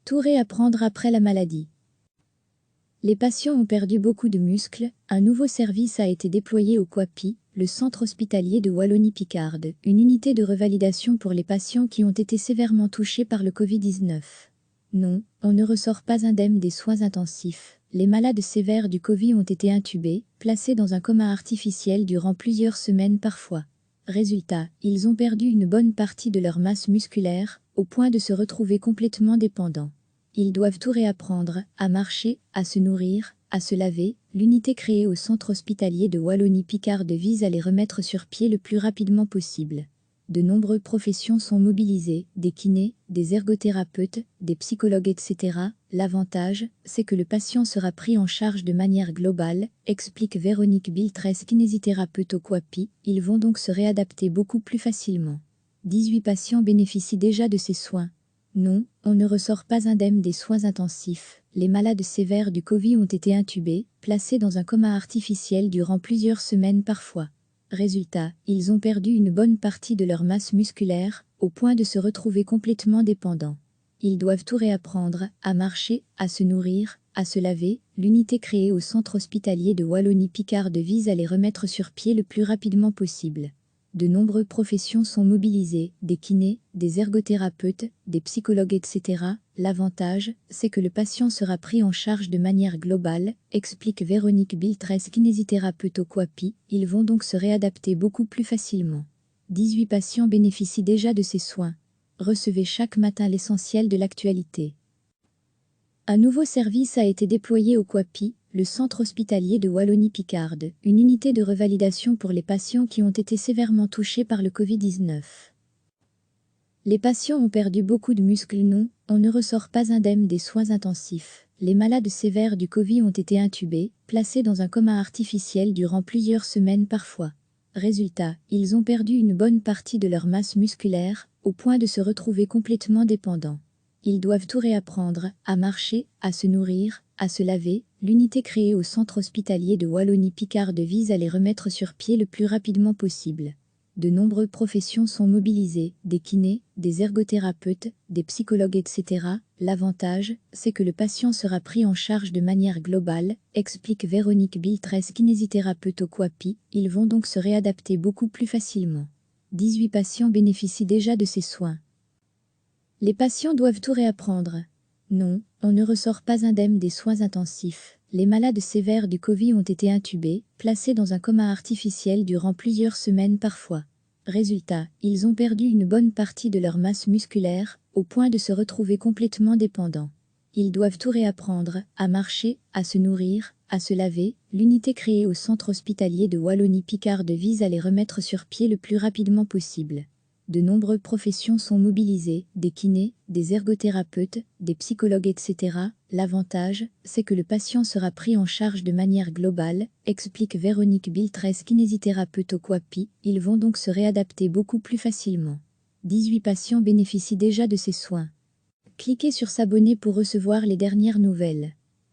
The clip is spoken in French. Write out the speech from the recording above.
Tout réapprendre après la maladie. Les patients ont perdu beaucoup de muscles, un nouveau service a été déployé au COAPI, le centre hospitalier de Wallonie-Picarde, une unité de revalidation pour les patients qui ont été sévèrement touchés par le Covid-19. Non, on ne ressort pas indemne des soins intensifs. Les malades sévères du Covid ont été intubés, placés dans un coma artificiel durant plusieurs semaines parfois. Résultat, ils ont perdu une bonne partie de leur masse musculaire, au point de se retrouver complètement dépendants. Ils doivent tout réapprendre, à marcher, à se nourrir, à se laver. L'unité créée au centre hospitalier de Wallonie-Picarde vise à les remettre sur pied le plus rapidement possible. De nombreuses professions sont mobilisées, des kinés, des ergothérapeutes, des psychologues, etc. L'avantage, c'est que le patient sera pris en charge de manière globale, explique Véronique Biltrès, kinésithérapeute au COAPI. Ils vont donc se réadapter beaucoup plus facilement. 18 patients bénéficient déjà de ces soins. Non, on ne ressort pas indemne des soins intensifs. Les malades sévères du Covid ont été intubés, placés dans un coma artificiel durant plusieurs semaines parfois. Résultat, ils ont perdu une bonne partie de leur masse musculaire, au point de se retrouver complètement dépendants. Ils doivent tout réapprendre, à marcher, à se nourrir, à se laver. L'unité créée au centre hospitalier de Wallonie-Picarde vise à les remettre sur pied le plus rapidement possible. De nombreuses professions sont mobilisées, des kinés, des ergothérapeutes, des psychologues, etc. L'avantage, c'est que le patient sera pris en charge de manière globale, explique Véronique Biltrès, kinésithérapeute au COAPI. Ils vont donc se réadapter beaucoup plus facilement. 18 patients bénéficient déjà de ces soins. Recevez chaque matin l'essentiel de l'actualité. Un nouveau service a été déployé au COAPI, le centre hospitalier de Wallonie-Picarde, une unité de revalidation pour les patients qui ont été sévèrement touchés par le Covid-19. Les patients ont perdu beaucoup de muscles. Non, on ne ressort pas indemne des soins intensifs. Les malades sévères du Covid ont été intubés, placés dans un coma artificiel durant plusieurs semaines parfois. Résultat, ils ont perdu une bonne partie de leur masse musculaire, au point de se retrouver complètement dépendants. Ils doivent tout réapprendre, à marcher, à se nourrir, à se laver. L'unité créée au centre hospitalier de Wallonie-Picarde vise à les remettre sur pied le plus rapidement possible. De nombreuses professions sont mobilisées, des kinés, des ergothérapeutes, des psychologues, etc. L'avantage, c'est que le patient sera pris en charge de manière globale, explique Véronique Biltrès, kinésithérapeute au COAPI. Ils vont donc se réadapter beaucoup plus facilement. 18 patients bénéficient déjà de ces soins. Les patients doivent tout réapprendre. Non, on ne ressort pas indemne des soins intensifs. Les malades sévères du Covid ont été intubés, placés dans un coma artificiel durant plusieurs semaines parfois. Résultat, ils ont perdu une bonne partie de leur masse musculaire, au point de se retrouver complètement dépendants. Ils doivent tout réapprendre, à marcher, à se nourrir, à se laver. L'unité créée au centre hospitalier de Wallonie-Picarde vise à les remettre sur pied le plus rapidement possible. De nombreuses professions sont mobilisées, des kinés, des ergothérapeutes, des psychologues, etc. L'avantage, c'est que le patient sera pris en charge de manière globale, explique Véronique Biltrès, kinésithérapeute au COAPI. Ils vont donc se réadapter beaucoup plus facilement. 18 patients bénéficient déjà de ces soins. Cliquez sur s'abonner pour recevoir les dernières nouvelles.